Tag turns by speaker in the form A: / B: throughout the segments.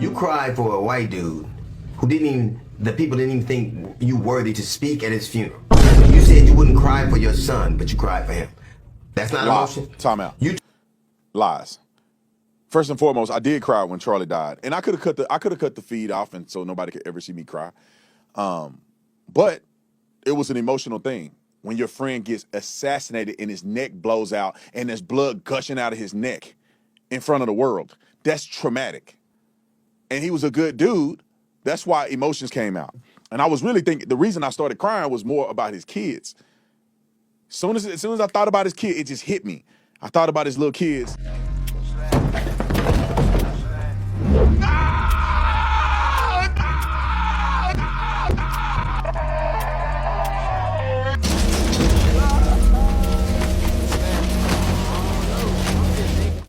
A: You cried for a white dude who the people didn't even think you worthy to speak at his funeral. You said you wouldn't cry for your son, but you cried for him. That's not emotion?
B: Time out. Lies. First and foremost, I did cry when Charlie died, and I could have cut the feed off, and so nobody could ever see me cry. But it was an emotional thing when your friend gets assassinated and his neck blows out and there's blood gushing out of his neck in front of the world. That's traumatic. And he was a good dude. That's why emotions came out. And I was really thinking the reason I started crying was more about his kids. As soon as I thought about his kid, it just hit me. I thought about his little kids.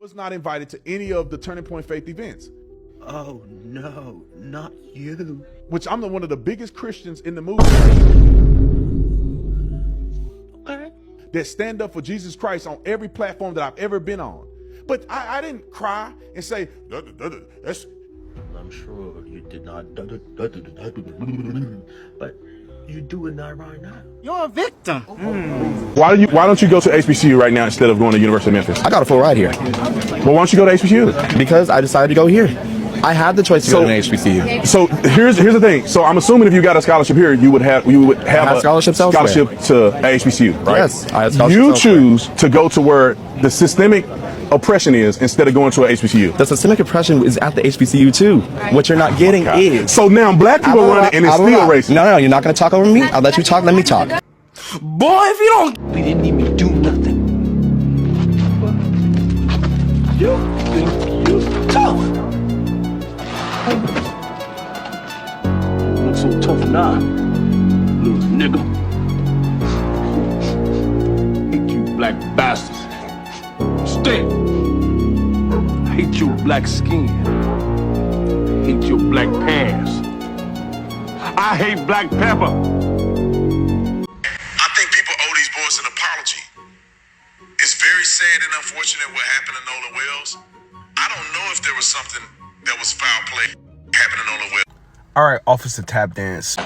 B: Was not invited to any of the Turning Point Faith events.
C: Oh no, not you.
B: Which I'm one of the biggest Christians in the movement right now.
C: Okay.
B: That stand up for Jesus Christ on every platform that I've ever been on. But I didn't cry and say, that's...
C: I'm sure you did not, but you're doing that right now.
D: You're a victim.
B: Why don't you go to HBCU right now instead of going to University of Memphis?
E: I got a full ride here.
B: Well, why don't you go to HBCU?
E: Because I decided to go here. I had the choice to go to an HBCU.
B: So here's the thing. So I'm assuming if you got a scholarship here, you would have a
E: scholarship to
B: HBCU, right?
E: Yes, I had scholarships
B: You
E: elsewhere.
B: choose to go to where the systemic oppression is instead of going to an HBCU.
E: The systemic oppression is at the HBCU too. What you're not getting is.
B: So now black people run it and it's still racist.
E: No, you're not going to talk over me. I'll let you talk. Let me talk.
D: Boy, if you don't...
C: We didn't even do nothing. You think you're tough? Look so tough now, little nigga. Hate you black bastards. Stink. Hate your black skin. Hate your black pants. I hate black pepper.
B: I think people owe these boys an apology. It's very sad and unfortunate what happened to Nolan Wells. I don't know if there was something that was foul play happening to Nolan Wells.
F: All right, Officer Tap Dance.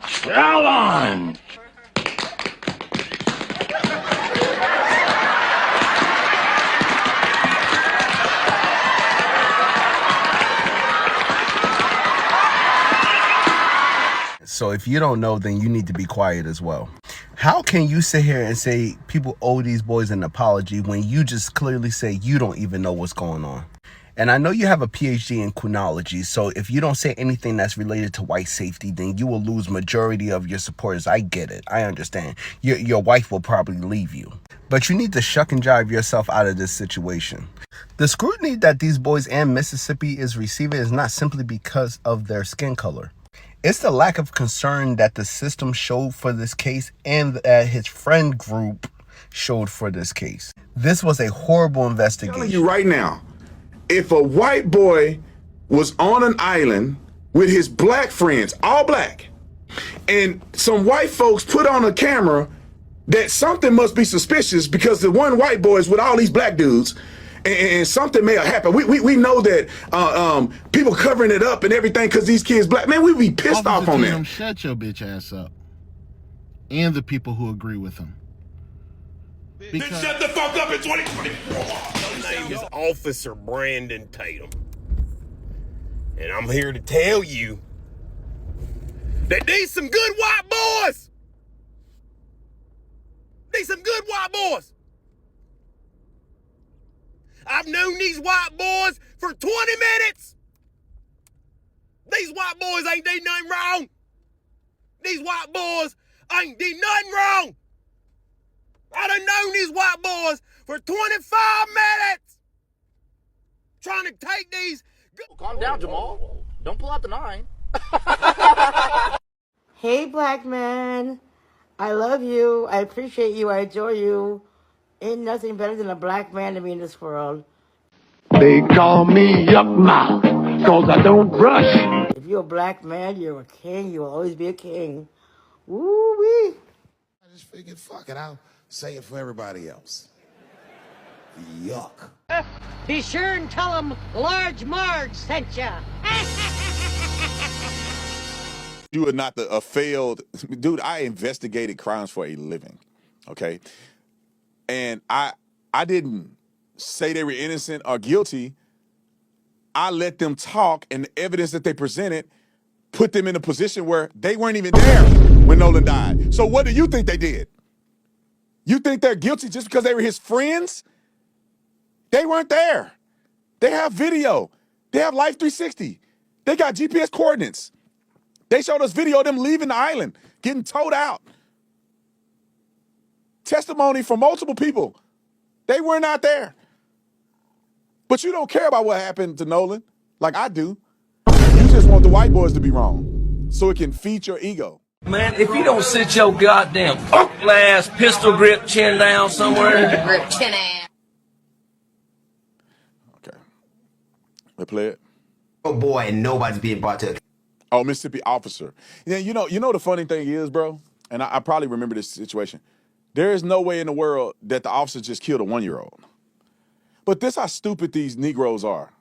C: Challenge!
F: So if you don't know, then you need to be quiet as well. How can you sit here and say people owe these boys an apology when you just clearly say you don't even know what's going on? And I know you have a PhD in criminology, so if you don't say anything that's related to white safety, then you will lose majority of your supporters. I get it. I understand. Your wife will probably leave you. But you need to shuck and jive yourself out of this situation. The scrutiny that these boys and Mississippi is receiving is not simply because of their skin color. It's the lack of concern that the system showed for this case and that his friend group showed for this case. This was a horrible investigation.
B: I'm telling you right now, if a white boy was on an island with his black friends, all black, and some white folks put on a camera that something must be suspicious because the one white boy is with all these black dudes, and something may have happened. We know that people covering it up and everything because these kids black. Man, we'd be pissed off on that.
G: Shut your bitch ass up. And the people who agree with him.
H: Then shut the fuck up in 2024. My name is Officer Brandon Tatum. And I'm here to tell you that these some good white boys. These some good white boys. I've known these white boys for 20 minutes. These white boys ain't did nothing wrong. These white boys ain't did nothing wrong. I done known these white boys for 25 minutes. Trying to take these...
I: Calm down, Jamal. Don't pull out the 9.
J: Hey, black man. I love you. I appreciate you. I adore you. Ain't nothing better than a black man to be in this world.
H: They call me Yuck Mouth, cause I don't brush.
J: If you're a black man, you're a king. You will always be a king. Woo-wee.
K: I just figured, fuck it, I'll say it for everybody else.
A: Yuck.
J: Be sure and tell him Large Marge sent ya.
B: You are not a failed dude. I investigated crimes for a living, okay, and I didn't say they were innocent or guilty. I let them talk, and the evidence that they presented put them in a position where they weren't even there when Nolan died. So what do you think they did? You think they're guilty just because they were his friends? They weren't there. They have video. They have Life 360. They got GPS coordinates. They showed us video of them leaving the island, getting towed out. Testimony from multiple people. They were not there. But you don't care about what happened to Nolan like I do. You just want the white boys to be wrong so it can feed your ego.
K: Man, if you don't sit your goddamn uncle ass pistol grip chin down somewhere.
J: Grip chin ass.
B: Okay. Let's play it.
A: Oh boy, and nobody's being brought to.
B: Oh, Mississippi officer. Yeah, you know the funny thing is, bro, and I probably remember this situation. There is no way in the world that the officer just killed a 1-year-old. But this how stupid these Negroes are.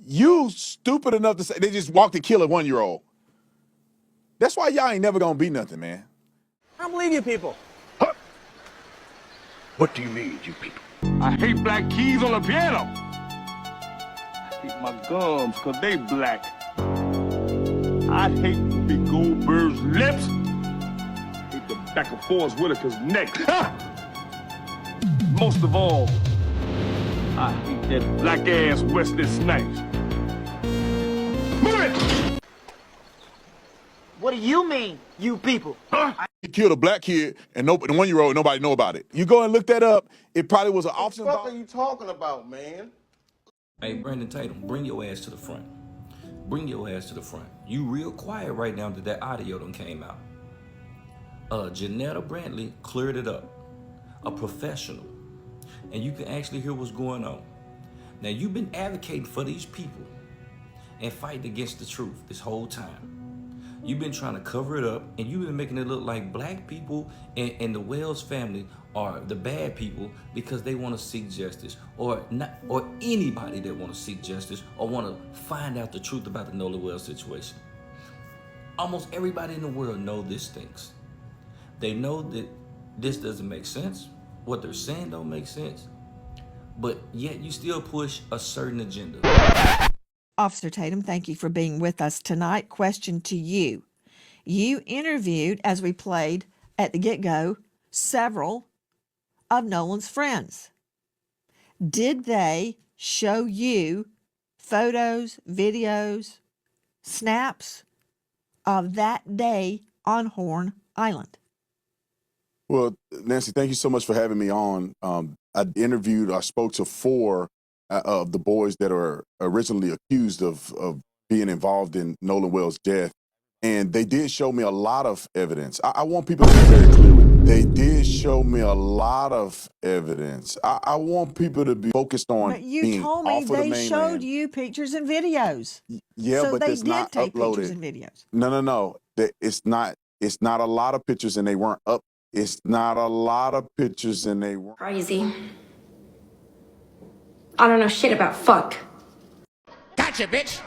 B: You stupid enough to say they just walked and killed a 1-year-old. That's why y'all ain't never gonna be nothing, man.
D: I don't believe you people.
C: Huh? What do you mean, you people? I hate black keys on the piano. I hate my gums because they black. I hate Big Goldberg's lips. I hate the back of Forrest Whitaker's neck. Most of all, I hate that black-ass Wesley Snipes. Move it!
D: What do you mean, you people?
C: Huh?
B: He killed a black kid and the 1-year-old, nobody know about it. You go and look that up, it probably was an officer.
H: What the fuck are you talking about, man?
K: Hey, Brandon Tatum, bring your ass to the front. Bring your ass to the front. You real quiet right now that audio done came out. Janetta Brantley cleared it up. A professional. And you can actually hear what's going on. Now, you've been advocating for these people and fighting against the truth this whole time. You've been trying to cover it up, and you've been making it look like black people and the Wells family are the bad people because they want to seek justice, or anybody that want to seek justice or want to find out the truth about the Nolan Wells situation. Almost everybody in the world know this stinks. They know that this doesn't make sense. What they're saying don't make sense. But yet you still push a certain agenda.
L: Officer Tatum, thank you for being with us tonight. Question to you. You interviewed, as we played at the get-go, several of Nolan's friends. Did they show you photos, videos, snaps of that day on Horn Island?
B: Well, Nancy, thank you so much for having me on. I spoke to 4 of the boys that are originally accused of being involved in Nolan Wells' death. And they did show me a lot of evidence. I want people to be very clear with me. They did show me a lot of evidence. I want people to be focused on
L: But you
B: being
L: told me
B: off of the
L: they
B: mainland.
L: showed you pictures and videos.
B: Yeah,
L: so
B: but
L: they
B: it's
L: did
B: not
L: take
B: uploaded.
L: pictures and videos.
B: No. It's not a lot of pictures and they weren't up. It's not a lot of pictures and they weren't.
M: Crazy. I don't know shit about fuck.
H: Gotcha, bitch.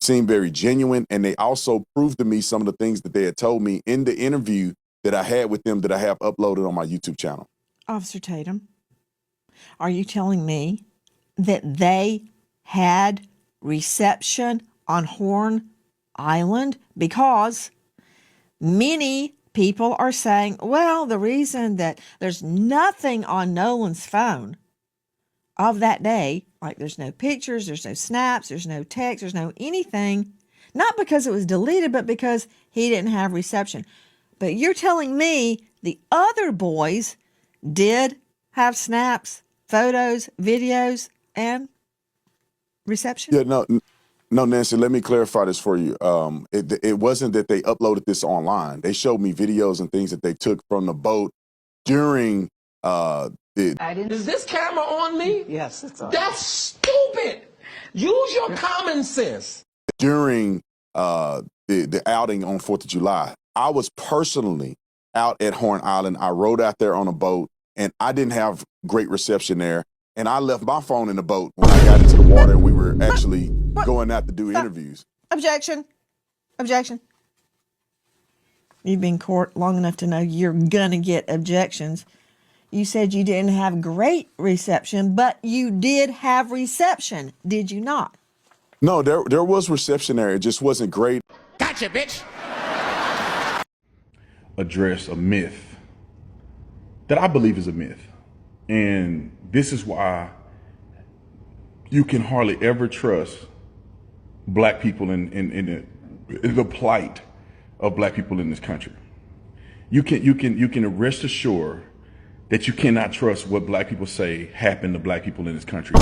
B: Seemed very genuine, and they also proved to me some of the things that they had told me in the interview that I had with them that I have uploaded on my YouTube channel.
L: Officer Tatum, are you telling me that they had reception on Horn Island? Because many people are saying, well, the reason that there's nothing on Nolan's phone of that day, like there's no pictures, there's no snaps, there's no text, there's no anything, not because it was deleted, but because he didn't have reception. But you're telling me the other boys did have snaps, photos, videos, and reception?
B: Yeah, no, Nancy, let me clarify this for you. It wasn't that they uploaded this online. They showed me videos and things that they took from the boat during
K: Is this camera on me?
D: Yes, it's on.
K: That's stupid. Use your common sense.
B: during the outing on 4th of July. I was personally out at Horn Island. I rode out there on a boat. and I didn't have great reception there. And I left my phone in the boat when I got into the water and we were actually going out to do interviews.
L: Objection. Objection. You've been in court long enough to know you're gonna get objections. You said you didn't have great reception, but you did have reception, did you not?
B: No, there was reception there. It just wasn't great.
H: Gotcha, bitch.
M: Address a myth that I believe is a myth. And this is why you can hardly ever trust black people in the plight of black people in this country. You can rest assured that you cannot trust what black people say happened to black people in this country.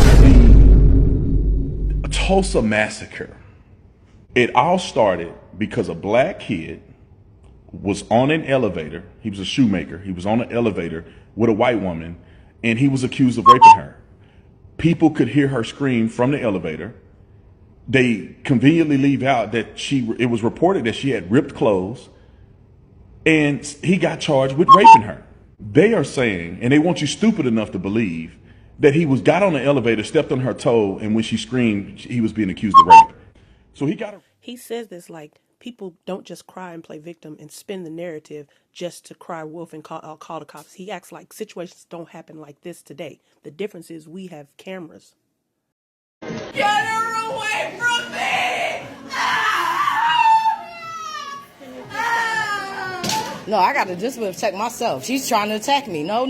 M: The Tulsa massacre, it all started because a black kid was on an elevator. He was a shoemaker. He was on an elevator with a white woman, and he was accused of raping her. People could hear her scream from the elevator. They conveniently leave out that it was reported that she had ripped clothes, and he got charged with raping her. They are saying, and they want you stupid enough to believe, that he got on the elevator, stepped on her toe, and when she screamed, he was being accused of rape. So
N: He says this like people don't just cry and play victim and spin the narrative just to cry wolf and call the cops. He acts like situations don't happen like this today. The difference is we have cameras.
H: Get her away from me!
O: No, I got to just protect myself. She's trying to attack me. No.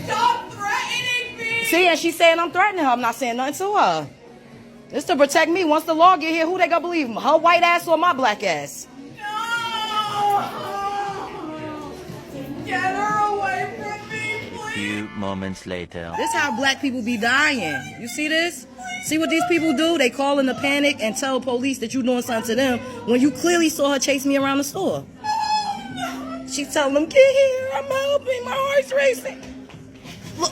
H: Stop threatening me!
O: See, and she's saying I'm threatening her. I'm not saying nothing to her. It's to protect me. Once the law get here, who they gonna believe? Her white ass or my black ass?
H: No! Get her away from me, please!
P: A few moments later.
O: This how black people be dying. You see this? See what these people do? They call in a panic and tell police that you doing something to them when you clearly saw her chase me around the store. She's telling them, get here, I'm helping, my heart's racing. Look.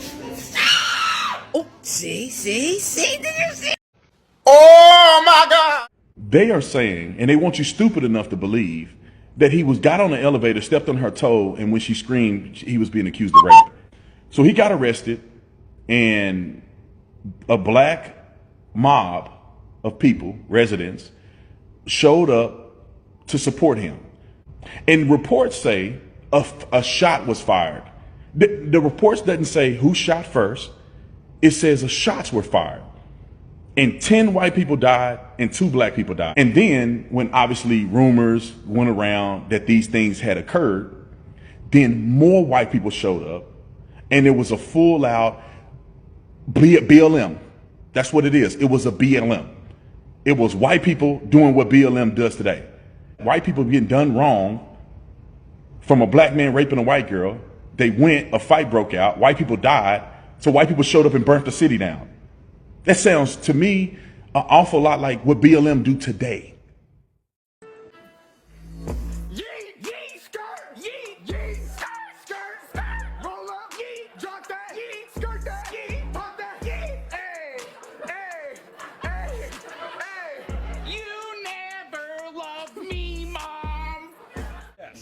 O: Oh, see? Did you see?
H: Oh my God!
M: They are saying, and they want you stupid enough to believe, that he got on the elevator, stepped on her toe, and when she screamed, he was being accused of rape. So he got arrested, and a black mob of people, residents, showed up to support him. And reports say a shot was fired. The reports doesn't say who shot first. It says the shots were fired. And 10 white people died and 2 black people died. And then when obviously rumors went around that these things had occurred, then more white people showed up and it was a full out BLM. That's what it is. It was a BLM. It was white people doing what BLM does today. White people getting done wrong from a black man raping a white girl. They went, a fight broke out, white people died, so white people showed up and burnt the city down. That sounds to me an awful lot like what BLM do today.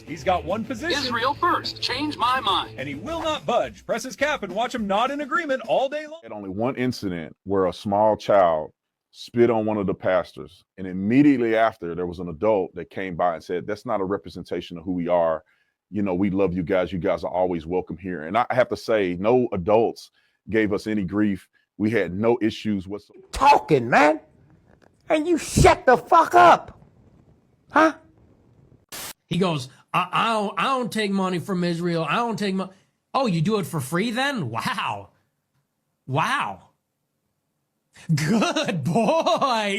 Q: He's got one position.
R: Israel first. Change my mind.
Q: And he will not budge. Press his cap and watch him nod in agreement all day long.
B: Had only one incident where a small child spit on one of the pastors. And immediately after, there was an adult that came by and said, that's not a representation of who we are. You know, we love you guys. You guys are always welcome here. And I have to say, no adults gave us any grief. We had no issues whatsoever.
H: Talking, man. And you shut the fuck up. Huh?
S: He goes, I don't take money from Israel. I don't take money. Oh, you do it for free then? Wow. Good boy.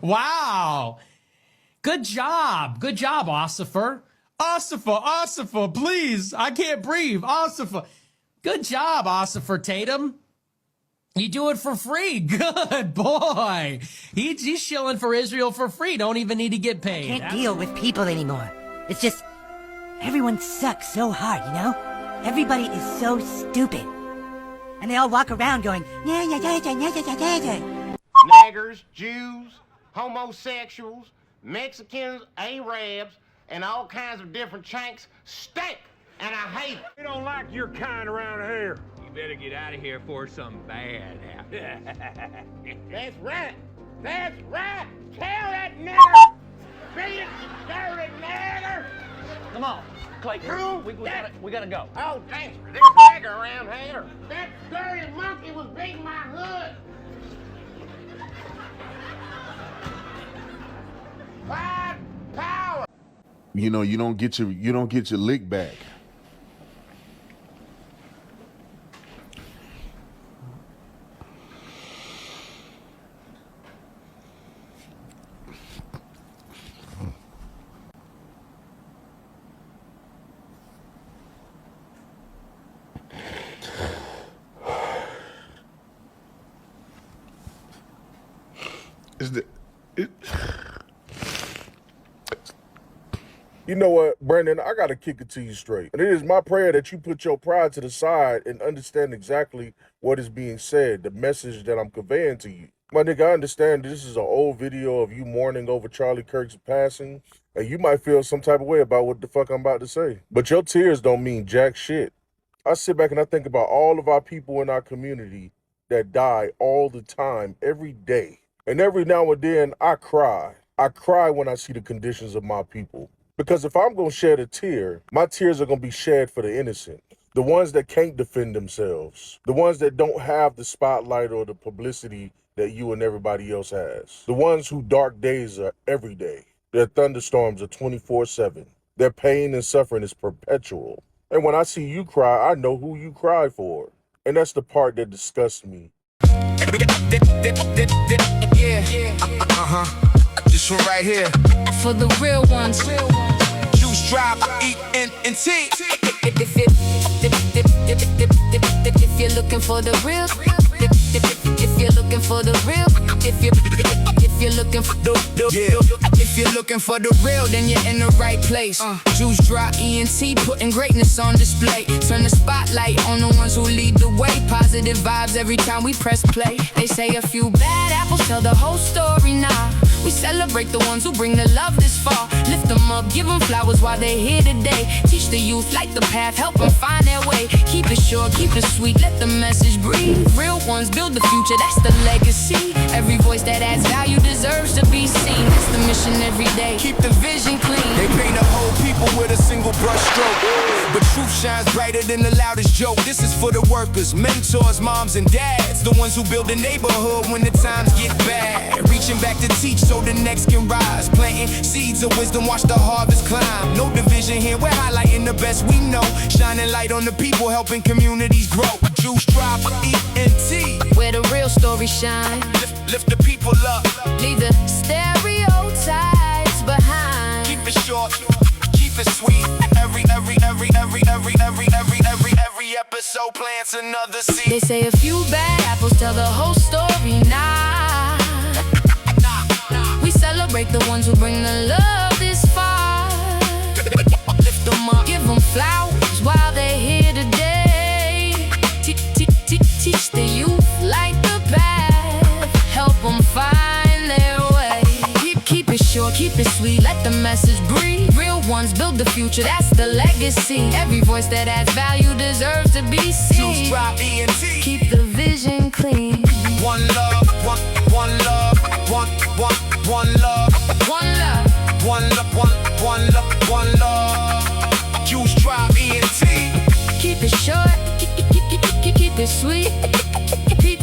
S: Wow. Good job, Ossifer. Ossifer, please. I can't breathe. Ossifer. Good job, Ossifer Tatum. You do it for free. Good boy. He's shilling for Israel for free. Don't even need to get paid.
T: I can't deal with people anymore. It's just, everyone sucks so hard, you know? Everybody is so stupid. And they all walk around going,
H: Niggers, Jews, homosexuals, Mexicans, Arabs, and all kinds of different chanks stink. and I hate it. We don't like your kind around here. You better get out of here before something bad happens. That's right. That's right. Tell that nigger. Beat it, you dirty nigger.
I: Come on, Clayton. We gotta go.
H: Oh, thanks for this nigger around here. That dirty monkey was beating my hood. Five power.
B: You know, you don't get your lick back.
G: You know what, Brandon, I gotta kick it to you straight. And it is my prayer that you put your pride to the side and understand exactly what is being said, the message that I'm conveying to you. My nigga, I understand this is an old video of you mourning over Charlie Kirk's passing, and you might feel some type of way about what the fuck I'm about to say. But your tears don't mean jack shit. I sit back and I think about all of our people in our community that die all the time, every day. And every now and then, I cry. I cry when I see the conditions of my people. Because if I'm going to shed a tear, my tears are going to be shed for the innocent. The ones that can't defend themselves. The ones that don't have the spotlight or the publicity that you and everybody else has. The ones whose dark days are every day. Their thunderstorms are 24/7. Their pain and suffering is perpetual. And when I see you cry, I know who you cry for. And that's the part that disgusts me.
H: This one right here.
O: For the real ones.
H: Juice drop, eat and tea.
O: If you're looking for the real, if you're looking for the real, if you're looking for if you're looking for the real, then you're in the right place. Juice drop, ENT, putting greatness on display. Turn the spotlight on the ones who lead the way. Positive vibes every time we press play. They say a few bad apples tell the whole story now. We celebrate the ones who bring the love this far. Lift them up, give them flowers while they're here today. Teach the youth, light the path, help them find their way. Keep it short, keep it sweet, let the message breathe. Real ones build the future, that's the legacy. Every voice that adds value deserves to be seen. That's the mission every day, keep the vision clean.
H: They paint a whole people with a single brush stroke, but truth shines brighter than the loudest joke. This is for the workers, mentors, moms and dads, the ones who build the neighborhood when the times get bad. Reaching back to teach so the next can rise. Planting seeds of wisdom, watch the harvest climb. No division here, we're highlighting the best we know. Shining light on the people, helping communities grow. Juice drop, ENT,
O: where the real story shine.
H: Lift the people up.
O: Leave the stereotypes behind.
H: Keep it short, keep it sweet. Every episode plants another seed.
O: They say a few bad apples tell the whole story now. We celebrate the ones who bring the love this far. Lift them up, give them flowers while they're here today. Teach the youth, light the path, help them find their way. Keep it short, keep it sweet, let the message breathe. Real ones build the future, that's the legacy. Every voice that adds value deserves to be seen.
H: Juice drop, ENT,
O: keep the vision clean.
H: One love, one love, one love,
O: One love.
H: one love. Juice drop, ENT.
O: Keep it short, keep it sweet. Keep